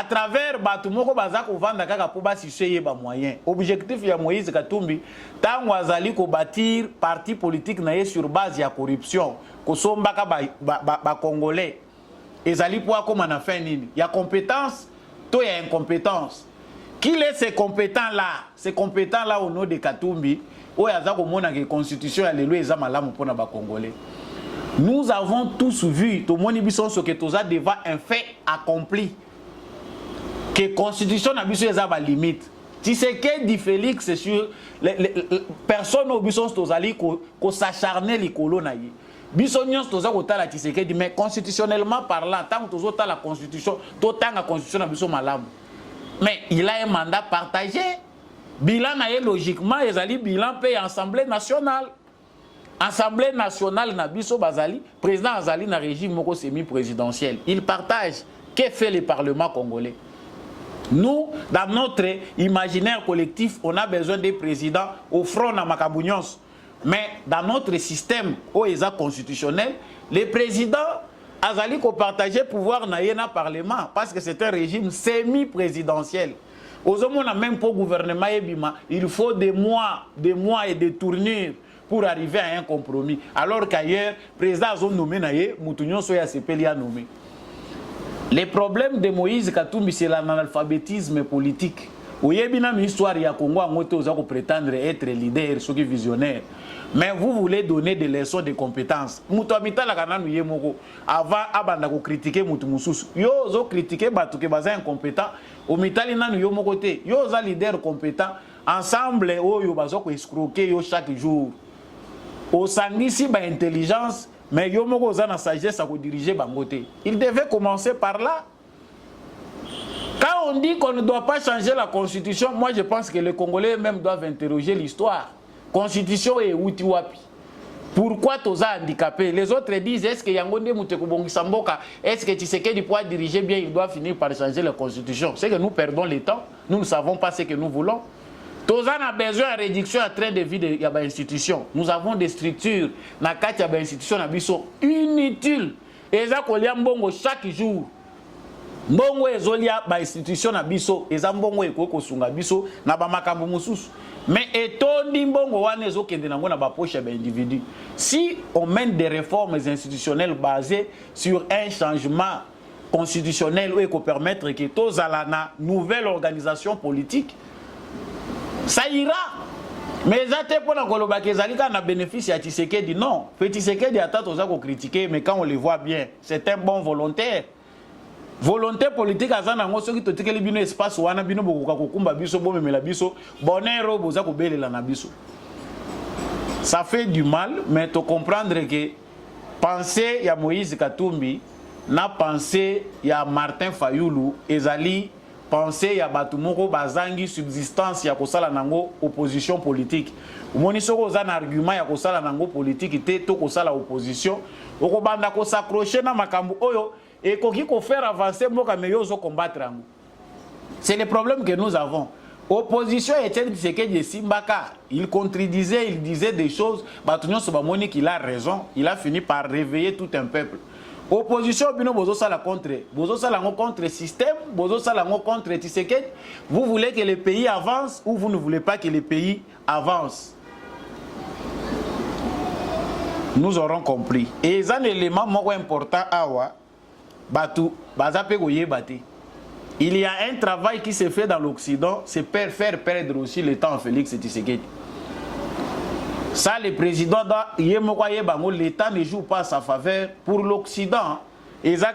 travers Batumoko Bazak ou Vanda Kaka pour bâtir ba moyen. Objectif de Moïse Katumbi, tant Wazali ko bâtir parti politique naé sur base de corruption, ko sombaka ba Congolais. Ezali pour comment on a fait nini? Il y a compétence, toi il y a incompétence. Qui est ces compétents-là? Ces compétents-là au nom de Katumbi, où il y a une constitution, il y a malamu pour les Congolais. Nous avons tous vu, tout le monde ce que tout ça devant un fait accompli. Que la constitution n'a pas de limite. Si c'est que dit Félix, c'est sûr, personne n'a pas s'acharner les colons. Bisognos toza kotala Tshisekedi mais constitutionnellement parlant tant que toza la constitution tant la constitution na biso malamu mais il a un mandat partagé bilan na logiquement ezali bilan paye assemblée nationale na biso bazali président azali na régime moko semi présidentiel il partage que fait le parlement congolais. Nous, dans notre imaginaire collectif, on a besoin des présidents au front na makabounyons. Mais dans notre système constitutionnel, les présidents azali ko partager pouvoir na yena parlement parce que c'est un régime semi-présidentiel. Aux hommes on a même pas gouvernement ebima, il faut des mois et des tournures pour arriver à un compromis. Alors qu'ailleurs, président a nommé naye, moutounion soya sepeli a nommé. Les problèmes de Moïse Katumbi c'est l'analphabétisme politique. Oyebina l'histoire ya Congo a moto za ko prétendre être leader, ceux qui visionnaire. Mais vous voulez donner des leçons de compétences. Muto mitala kana nu yemoko avant abanda ko critiquer mutu mususu. Yo zo critiquer batu ke baza incompétent, o mitali nanu yo moko te. Yo za leader compétent, ensemble oyo bazo ko escroquer yo chaque jour. Au sangisi ba intelligence, mais yo moko za na sagesse à ko diriger bango te. Il devait commencer par là. Quand on dit qu'on ne doit pas changer la constitution, moi je pense que les Congolais même doivent interroger l'histoire. Constitution et Utiwapi. Pourquoi tous handicapés? Les autres disent est-ce que Yangonde Moutekubongi Samboka, est-ce que Tshisekedi pourra diriger bien, il doit finir par changer la constitution? C'est que nous perdons le temps, nous ne savons pas ce que nous voulons. Tous a besoin de réduction à train de vie de l'institution. Nous avons des structures, nakati ya institution inutiles. Et ça qu'on chaque jour. Mbongo ezolia ba institution na biso eza mbongo ekoko sunga biso na ba makambo mususu mais etondi mbongo wana ezokende nango na ba poche ba individu. Si on mène des réformes institutionnelles basées sur un changement constitutionnel où il peut permettre que tous à la nouvelle organisation politique ça ira. Mais ça pour la koloba kezalika na bénéfice à Tshisekedi non, Tshisekedi ata toza ko critiquer mais quand on le voit bien, c'est un bon volontaire. Volonté politique azana ngo soki totikeli bino espace wana bino bokoka kokumba biso bomemela biso bonero boza kobelela na biso. Ça fait du mal mais to comprendre que penser ya Moïse Katumbi na penser ya Martin Fayoulou ezali penser ya batumoko bazangi subsistance ya kosala nango opposition politique. Omoni soko za na argument ya kosala nango politique te to kosala opposition okobanda ko s'accrocher na makambo oyo et qu'on peut faire avancer combattre. C'est le problème que nous avons. Opposition était de Simbaka. Il contredisait, il disait des choses. Il a raison. Il a fini par réveiller tout un peuple. Opposition bino bozo sala contre le système, bozo sala contre Tshisekedi. Vous voulez que le pays avance ou vous ne voulez pas que le pays avance? Nous aurons compris. Et c'est un élément important awa batu bazape goye bate. Il y a un travail qui se fait dans l'Occident, c'est faire perdre aussi le temps à Félix Tshisekedi. Ça, le président, l'État ne joue pas à sa faveur pour l'Occident. Et ça,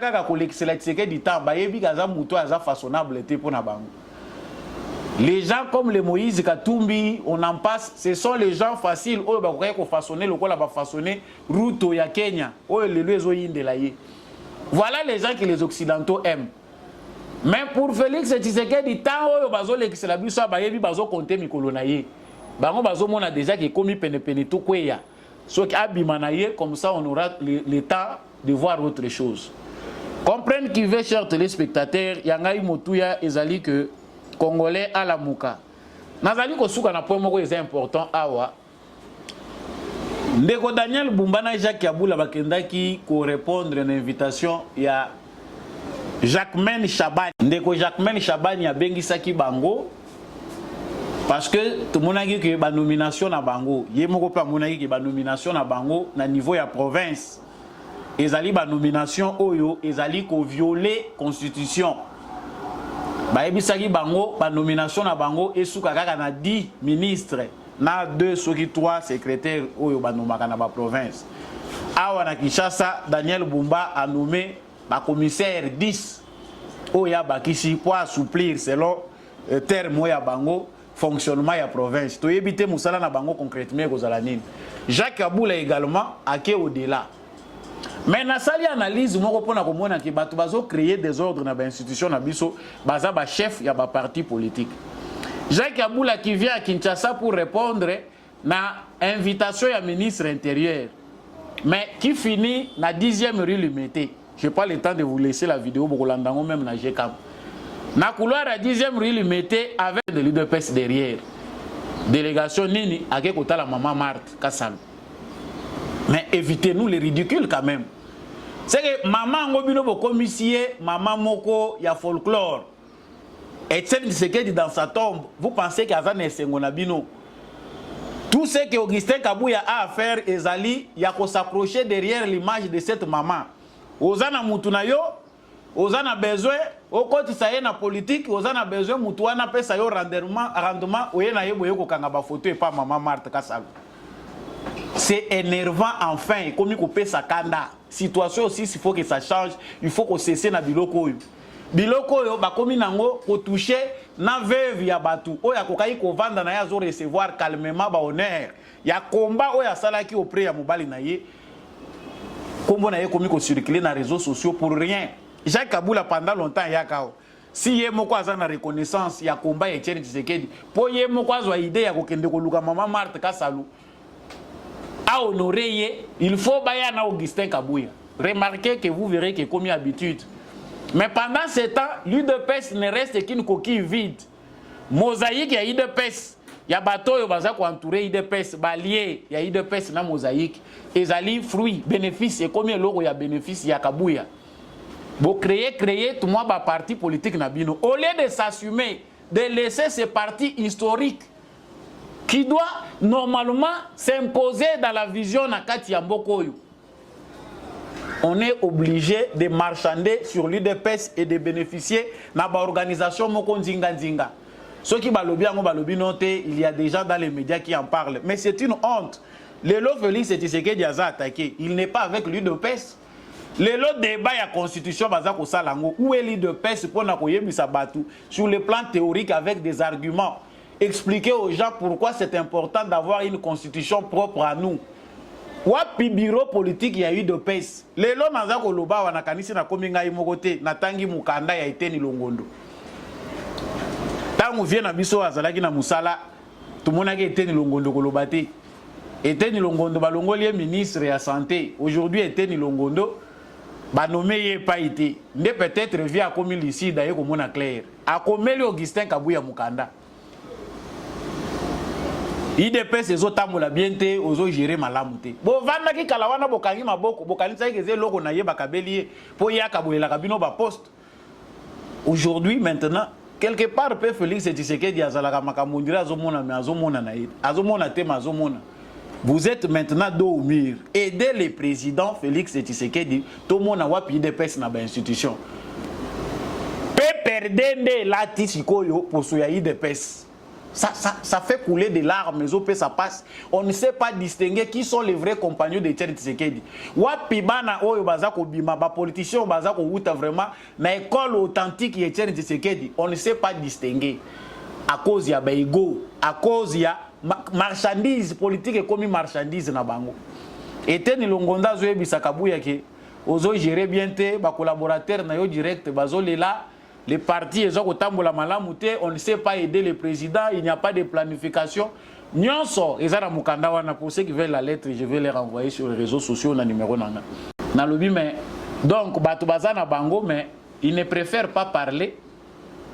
façonnable pour les gens comme les Moïse Katumbi, on en passe, ce sont les gens faciles. Voilà les gens que les Occidentaux aiment. Mais pour Félix Tshisekedi, tant Bango bazomona déjà qui est commis pene tout kweya. Ce qui abimanaye comme ça on aura le temps de voir autre chose. Comprendre qui veut, chers téléspectateurs, yangai motuya ezali que Congolais à la muka. Nazali ko suka na point moko est important awa. Ndeko Daniel Bumbana Jacques Kabula bakendaki ko répondre à une invitation ya Jacquemaine Chabani. Ndeko Jacquemaine Chabani ya bengisaki bango. Parce que tout le monde a dit que la nomination na bango, il y a une nomination na bango na niveau ya province. Ezali ba nomination oyo ezali ko violer constitution. Ba ebisaki bango ba nomination na bango esuka kaka na 10 ministres na 2 soki 3 secrétaires oyo ba nomaka na ba province. Awa na Kinshasa, Daniel Bumba a nommé ba commissaire 10 oya bakisi pour assouplir selon terme ya bango fonctionnement ya province. To éviter musala na bango concrètement gozalanine. Jacques Kabula également a été au-delà. Mais na sali analyse moko pona ko mona ki batu bazo créer des ordres na ba institution na biso baza ba chef ya ba parti politique. Jacques Kabula qui vient à Kinshasa pour répondre na invitation ya ministre intérieur. Mais qui finit na 10e rue Limité. Je n'ai pas le temps de vous laisser la vidéo pour l'andango même na GCAM. Na couloir à 10e rue Limité avec de l'UDPS derrière. Délégation Nini à kota la maman Marthe Kassam. Mais évitez-nous les ridicules quand même. C'est que maman ngobino bo commissaire, maman moko ya folklore. Et ce qui dit dans sa tombe, vous pensez qu'Azan est Sengonabino. Tout ce que Augustin Kabouya a à faire, Ezali, il y a qu'à s'approcher derrière l'image de cette maman. Ozana Moutunayo, Ozana besoin, au côté ça y est na politique, Ozana besoin, Moutouana peut ça y rendement, Oyena Yeboyoko Kangaba photo et pas maman Marthe Kassab. C'est énervant enfin, comme il coupe sa kanda. Situation aussi, il faut que ça change, il faut qu'on cesse na biloko. Biloko yo bakomi nango ko toucher na veuve ya batu oya kokai ko vanda na ya zo recevoir calmement ba honneur ya combat oya salaki auprès ya mobali na ye kombo na ye komi ko circuler na réseaux sociaux pour rien. Jacques Kabula pendant longtemps ya kao si ye moko aza na reconnaissance ya combat ya Etienne Tshisekedi po ye moko azwa idée ya kokende ko luka maman Marthe Kasalu a honorer ye il faut baya na Augustin Kabouya. Remarquez que vous verrez que comme habitude. Mais pendant ce temps, l'UDPS ne reste qu'une coquille vide. Mosaïque, il y a l'UDPS. Il y a bateau, il y a entouré l'UDPS, balier, il y a l'UDPS dans mosaïque. Et zali fruits, bénéfices, et combien l'euro il y a bénéfices, il y a Kabouya. Vous créez, tout le monde va parti politique Nabino. Au lieu de s'assumer, de laisser ces partis historiques qui doivent normalement s'imposer dans la vision Nakati Yambokoyo. On est obligé de marchander sur l'UDPS et de bénéficier de l'organisation Moko Nzinga Nzinga. Ceux qui balobi noté, il y a des gens dans les médias qui en parlent. Mais c'est une honte. Le lot Félix Tshisekedi a attaqué. Il n'est pas avec l'UDPS. Le lot débat à la constitution Bazako Salango. Où est l'UDPS pour Nakoyebisabatu sur le plan théorique avec des arguments. Expliquer aux gens pourquoi c'est important d'avoir une constitution propre à nous. Wapi bureau politique ya UDPS lelo naza koloba wana kanisi na kominga imokote natangi mukanda ya Eteni Longondo tangu vient na biso azalaki na musala tumonaki Eteni Longondo koloba te Eteni Longondo balongoli ministre ya santé aujourd'hui Eteni Longondo ba nommé ye pas été nde peut-être via comme ici d'ailleurs comme on a clair a komeli Augustin Kabouya mukanda IDPS ezotambola bien te ozo gérer malamu te bo vanda ki kala wana bokangi maboko bokanisa ke ze loko na ye bakabeli po yaka bolela kabino ba poste. Aujourd'hui maintenant quelque part pe Félix Tshisekedi azalaka makamondira azomona mais azomona na ye azomona te mazomona. Vous êtes maintenant dos au mur. Aidez le président Félix Tshisekedi tout le monde a wapi IDPS na ba institution. Pe perdende la tisikoyo pour souya IDPS. Ça fait couler des larmes, mais au ça passe. On ne sait pas distinguer qui sont les vrais compagnons de Thierry Tshisekedi. Wapi bana oyo bazako bima ba politicien bazako wuta vraiment na école authentique de Thierry Tshisekedi, on ne sait pas distinguer à cause ya ba ego, à cause ya marchandise politique comme marchandise na bango. Ete ni longonda zo ebisaka buya ke ozo gérer bien te ba collaborateur na yo direct bazo lela. Les partis, on ne sait pas aider le président, il n'y a pas de planification. Nyonso, pour ceux qui veulent la lettre, je vais les renvoyer sur les réseaux sociaux, na numéro nanga. Na lobi mais donc Batoubaza bango mais il ne préfère pas parler.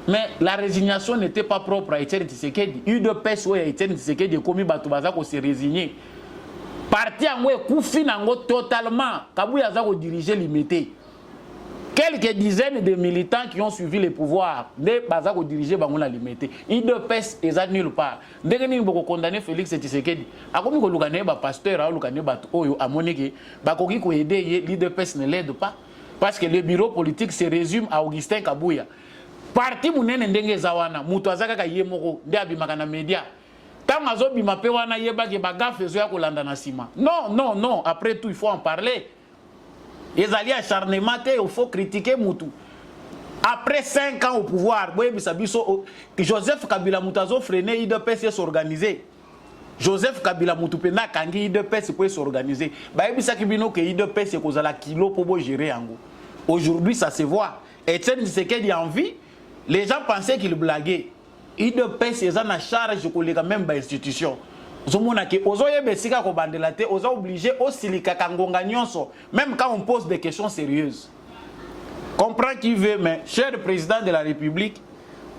Mais la résignation n'était pas propre à Etienne Tshisekedi. UDPS ou Etienne Tshisekedi comme Batoubaza ko se résigner. Parti en koufi nango totalement, Kabouya za ko diriger limité. Quelques dizaines de militants qui ont suivi le pouvoir, ne pas diriger Bangola limité. IDPS est nulle part. Dès que nous condamné Félix Tshisekedi, à comme nous avons pasteur, à Oyo, à Monique, Bakoki ko aider l'IDPS ne l'aide pas. Parce que le bureau politique se résume à Augustin Kabouya. Parti Mounene Ndenge Zawana, Moutouazaka Yemoko, Ndiabimaka na média. Tant azo bima pe wana yeba ke bagafe zo ya kolanda na sima. Non, non, non, après tout il faut en parler. Les alliés acharnement, il faut critiquer Moutou. Après 5 ans au pouvoir, Joseph Kabila Moutazo freiné, IDPS s'organiser. Joseph Kabila Moutou pena kangi IDPS peut s'organiser. Baïbisa Kibino que IDPS c'est cause à la kilo pour gérer en gros. Aujourd'hui ça se voit. Etienne Tshisekedi en vie, les gens pensaient qu'il blaguait. IDPS c'est en charge de les même institution. Obligé aussi même quand on pose des questions sérieuses. Comprends qui veut, mais cher président de la République,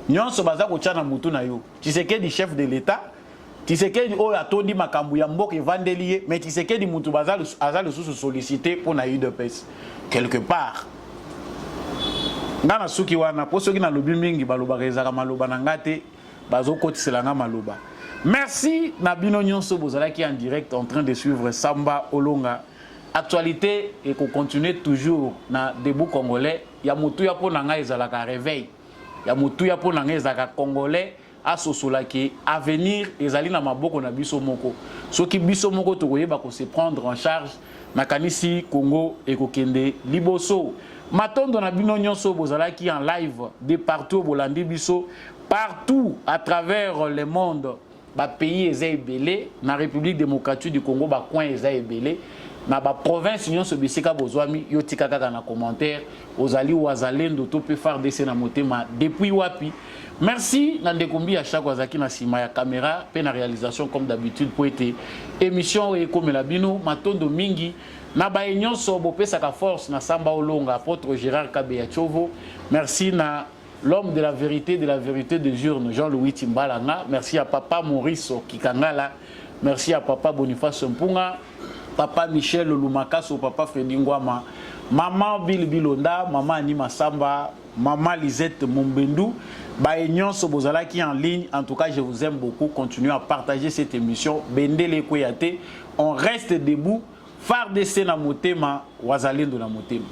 nyonso baza ko tchana mutu na yo. Tshisekedi chef de l'État, Tshisekedi o atondi makambu ya mboka evandelier, mais Tshisekedi mutu baza le sous sollicité pour na UDPS quelque part. Ngana suki wana poso ki na lobi mingi baloba rezaka maloba na ngate bazo kotiselanga maloba. Merci Nabino Nyonso Bozala qui est en direct en train de suivre Samba Olonga. Actualité et qu'on continue toujours na debout congolais. Ya mutu ya po nanga ezalaka réveil. Ya mutu ya po nanga ezalaka congolais asosola ki avenir ezali na maboko na biso moko. Soki biso moko tokoyeba ko se prendre en charge na kanisi Congo et kokende liboso. Matondo Nabino Nyonso Bozala qui en live de partout bolandi biso partout à travers le monde. Ba pays ezebele na République démocratique du Congo ba coin ezebele na ba province nyonso bisika bozwami yo tika kaka na commentaire ozali wazalendo to pe faire dessin na motema depuis wapi. Merci na ndekombi à chaque wazaki na sima ya caméra pe na réalisation comme d'habitude pour être émission et comme la bino matondo mingi na ba nyonso bo pesa ka force na Samba Olonga apôtre Gérard Kabeya Chovo. Merci na l'homme de la vérité de jour, Jean-Louis Timbalanga. Merci à papa Maurice Kikangala. Merci à papa Boniface Mpunga, papa Michel Lumakaso, papa Freddy Ngwama, maman Bill Bilonda, maman Anima Samba, maman Lisette Mombendu. Baignon Sobozala qui est en ligne. En tout cas, je vous aime beaucoup. Continuez à partager cette émission. Bendele Koyate. On reste debout. Phare de Sena Motema, Wazalendo na Motema.